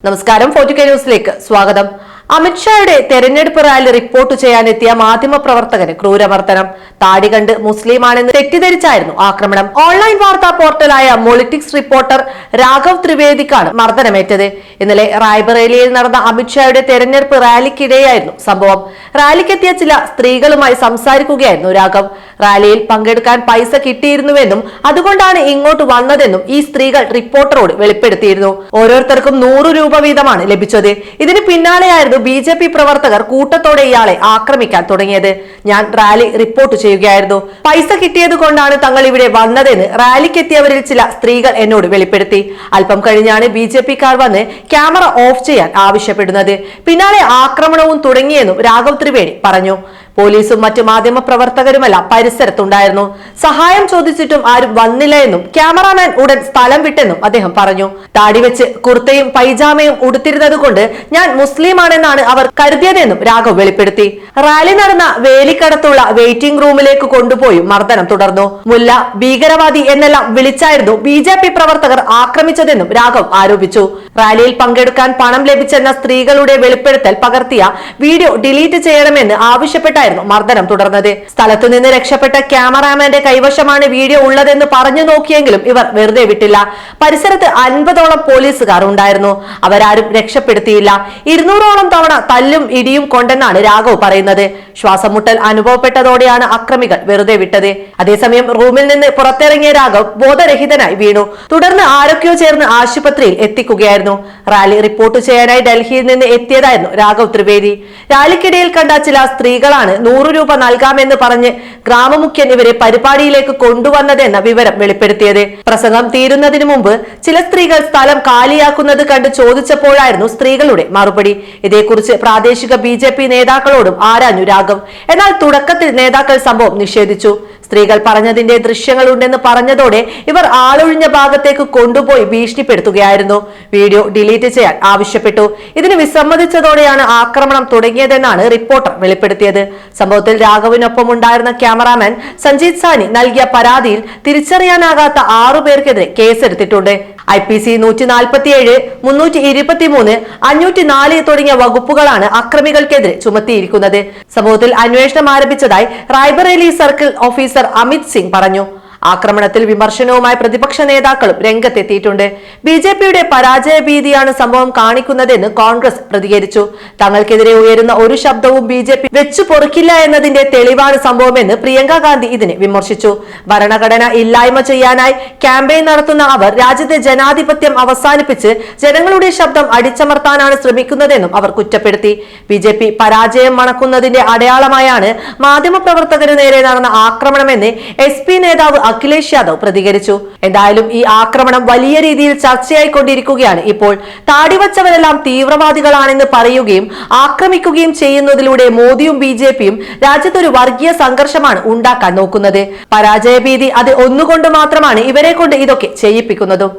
നമസ്കാരം. 4K ന്യൂസിലേക്ക് സ്വാഗതം. അമിത്ഷായുടെ തെരഞ്ഞെടുപ്പ് റാലി റിപ്പോർട്ട് ചെയ്യാനെത്തിയ മാധ്യമപ്രവർത്തകന് ക്രൂരമർദ്ദനം. താടി കണ്ട് മുസ്ലിമാണെന്ന് തെറ്റിദ്ധരിച്ചായിരുന്നു ആക്രമണം. ഓൺലൈൻ വാർത്താ പോർട്ടലായ മൊളിറ്റിക്സ് റിപ്പോർട്ടർ രാഘവ് ത്രിവേദിക്കാണ് മർദ്ദനമേറ്റത്. ഇന്നലെ റായ്ബറേലിയിൽ നടന്ന അമിത്ഷായുടെ തെരഞ്ഞെടുപ്പ് റാലിക്കിടെയായിരുന്നു സംഭവം. റാലിക്കെത്തിയ ചില സ്ത്രീകളുമായി സംസാരിക്കുകയായിരുന്നു രാഘവ്. റാലിയിൽ പങ്കെടുക്കാൻ പൈസ കിട്ടിയിരുന്നുവെന്നും അതുകൊണ്ടാണ് ഇങ്ങോട്ട് വന്നതെന്നും ഈ സ്ത്രീകൾ റിപ്പോർട്ടറോട് വെളിപ്പെടുത്തിയിരുന്നു. ഓരോരുത്തർക്കും 100 രൂപ വീതമാണ് ലഭിച്ചത്. ഇതിന് പിന്നാലെയായിരുന്നു BJP പ്രവർത്തകർ കൂട്ടത്തോടെ ഇയാളെ ആക്രമിക്കാൻ തുടങ്ങിയത്. ഞാൻ റാലി റിപ്പോർട്ട് ചെയ്യുകയായിരുന്നു, പൈസ കിട്ടിയത് കൊണ്ടാണ് തങ്ങൾ ഇവിടെ വന്നതെന്ന് റാലിക്കെത്തിയവരിൽ ചില സ്ത്രീകൾ എന്നോട് വെളിപ്പെടുത്തി. അല്പം കഴിഞ്ഞാണ് BJPക്കാർ വന്ന് ക്യാമറ ഓഫ് ചെയ്യാൻ ആവശ്യപ്പെടുന്നത്. പിന്നാലെ ആക്രമണവും തുടങ്ങിയെന്നും രാഘവ് ത്രിവേദി പറഞ്ഞു. പോലീസും മറ്റു മാധ്യമ പ്രവർത്തകരുമെല്ലാം പരിസരത്തുണ്ടായിരുന്നു. സഹായം ചോദിച്ചിട്ടും ആരും വന്നില്ല എന്നും ക്യാമറാമാൻ ഉടൻ സ്ഥലം വിട്ടെന്നും അദ്ദേഹം പറഞ്ഞു. താടി വെച്ച് കുർത്തയും പൈജാമയും ഉടുത്തിരുന്നത് കൊണ്ട് ഞാൻ മുസ്ലിമാണെന്നാണ് അവർ കരുതിയതെന്നും രാഘവ് വെളിപ്പെടുത്തി. റാലി നടന്ന വേലിക്കടത്തുള്ള വെയിറ്റിംഗ് റൂമിലേക്ക് കൊണ്ടുപോയി മർദ്ദനം തുടർന്നു. മുല്ല, ഭീകരവാദി എന്നെല്ലാം വിളിച്ചായിരുന്നു BJP പ്രവർത്തകർ ആക്രമിച്ചതെന്നും രാഘവ് ആരോപിച്ചു. റാലിയിൽ പങ്കെടുക്കാൻ പണം ലഭിച്ചെന്ന സ്ത്രീകളുടെ വെളിപ്പെടുത്തൽ പകർത്തിയ വീഡിയോ ഡിലീറ്റ് ചെയ്യണമെന്ന് ആവശ്യപ്പെട്ടായിരുന്നു മർദ്ദനം തുടർന്നത്. സ്ഥലത്തു നിന്ന് രക്ഷപ്പെട്ട ക്യാമറാമാന്റെ കൈവശമാണ് വീഡിയോ ഉള്ളതെന്ന് പറഞ്ഞു നോക്കിയെങ്കിലും ഇവർ വെറുതെ വിട്ടില്ല. പരിസരത്ത് 50ഓളം പോലീസുകാർ ഉണ്ടായിരുന്നു. അവരാരും രക്ഷപ്പെടുത്തിയില്ല. 200ഓളം തവണ തല്ലും ഇടിയും കൊണ്ടെന്നാണ് രാഘവ് പറയുന്നത്. ശ്വാസം മുട്ടൽ അനുഭവപ്പെട്ടതോടെയാണ് അക്രമികൾ വെറുതെ വിട്ടത്. അതേസമയം റൂമിൽ നിന്ന് പുറത്തിറങ്ങിയ രാഘവ് ബോധരഹിതനായി വീണു. തുടർന്ന് ആരൊക്കെയോ ചേർന്ന് ആശുപത്രിയിൽ എത്തിക്കുകയായിരുന്നു. റാലി റിപ്പോർട്ട് ചെയ്യാനായി ഡൽഹിയിൽ നിന്ന് എത്തിയതായിരുന്നു രാഘവ് ത്രിവേദി. റാലിക്കിടയിൽ കണ്ട ചില സ്ത്രീകളാണ് 100 രൂപ നൽകാമെന്ന് പറഞ്ഞ് ഗ്രാമമുഖ്യൻ ഇവരെ പരിപാടിയിലേക്ക് കൊണ്ടുവന്നതെന്ന വിവരം വെളിപ്പെടുത്തിയത്. പ്രസംഗം തീരുന്നതിന് മുമ്പ് ചില സ്ത്രീകൾ സ്ഥലം കാലിയാക്കുന്നത് കണ്ട് ചോദിച്ചപ്പോഴായിരുന്നു സ്ത്രീകളുടെ മറുപടി. ഇതേക്കുറിച്ച് പ്രാദേശിക BJP നേതാക്കളോടും ആരാഞ്ഞു രാഘവ്. എന്നാൽ തുടക്കത്തിൽ നേതാക്കൾ സംഭവം നിഷേധിച്ചു. സ്ത്രീകൾ പറഞ്ഞതിന്റെ ദൃശ്യങ്ങൾ ഉണ്ടെന്ന് പറഞ്ഞതോടെ ഇവർ ആളൊഴിഞ്ഞ ഭാഗത്തേക്ക് കൊണ്ടുപോയി ഭീഷണിപ്പെടുത്തുകയായിരുന്നു. വീഡിയോ ഡിലീറ്റ് ചെയ്യാൻ ആവശ്യപ്പെട്ടു. ഇതിന് വിസമ്മതിച്ചതോടെയാണ് ആക്രമണം തുടങ്ങിയതെന്നാണ് റിപ്പോർട്ടർ വെളിപ്പെടുത്തിയത്. സംഭവത്തിൽ രാഘവിനൊപ്പം ഉണ്ടായിരുന്ന ക്യാമറാമാൻ സഞ്ജീത് സാനി നൽകിയ പരാതിയിൽ തിരിച്ചറിയാനാകാത്ത 6 പേർക്കെതിരെ കേസെടുത്തിട്ടുണ്ട്. IPC 147, 323, 504 തുടങ്ങിയ വകുപ്പുകളാണ് അക്രമികൾക്കെതിരെ ചുമത്തിയിരിക്കുന്നത്. സംഭവത്തിൽ അന്വേഷണം ആരംഭിച്ചതായി റായ്ബറേലി സർക്കിൾ ഓഫീസർ അമിത് സിംഗ് പറഞ്ഞു. ആക്രമണത്തിൽ വിമർശനവുമായി പ്രതിപക്ഷ നേതാക്കളും രംഗത്തെത്തിയിട്ടുണ്ട്. BJPയുടെ പരാജയ ഭീതിയാണ് സംഭവം കാണിക്കുന്നതെന്ന് കോൺഗ്രസ് പ്രതികരിച്ചു. തങ്ങൾക്കെതിരെ ഉയരുന്ന ഒരു ശബ്ദവും BJP വെച്ചു പൊറുക്കില്ല എന്നതിന്റെ തെളിവാണ് സംഭവമെന്ന് പ്രിയങ്ക ഗാന്ധി ഇതിനെ വിമർശിച്ചു. ഭരണഘടന ഇല്ലായ്മ ചെയ്യാനായി ക്യാമ്പയിൻ നടത്തുന്ന അവർ രാജ്യത്തെ ജനാധിപത്യം അവസാനിപ്പിച്ച് ജനങ്ങളുടെ ശബ്ദം അടിച്ചമർത്താനാണ് ശ്രമിക്കുന്നതെന്നും അവർ കുറ്റപ്പെടുത്തി. BJP പരാജയം മണക്കുന്നതിന്റെ അടയാളമായാണ് മാധ്യമപ്രവർത്തകന് നേരെ നടന്ന ആക്രമണമെന്ന് SP നേതാവ് അഖിലേഷ് യാദവ് പ്രതികരിച്ചു. എന്തായാലും ഈ ആക്രമണം വലിയ രീതിയിൽ ചർച്ചയായിക്കൊണ്ടിരിക്കുകയാണ് ഇപ്പോൾ. താടിവച്ചവരെല്ലാം തീവ്രവാദികളാണെന്ന് പറയുകയും ആക്രമിക്കുകയും ചെയ്യുന്നതിലൂടെ മോദിയും BJPയും രാജ്യത്തൊരു വർഗീയ സംഘർഷമാണ് ഉണ്ടാക്കാൻ നോക്കുന്നത്. പരാജയഭീതി അത് ഒന്നുകൊണ്ട് മാത്രമാണ് ഇവരെ കൊണ്ട് ഇതൊക്കെ ചെയ്യിപ്പിക്കുന്നതും.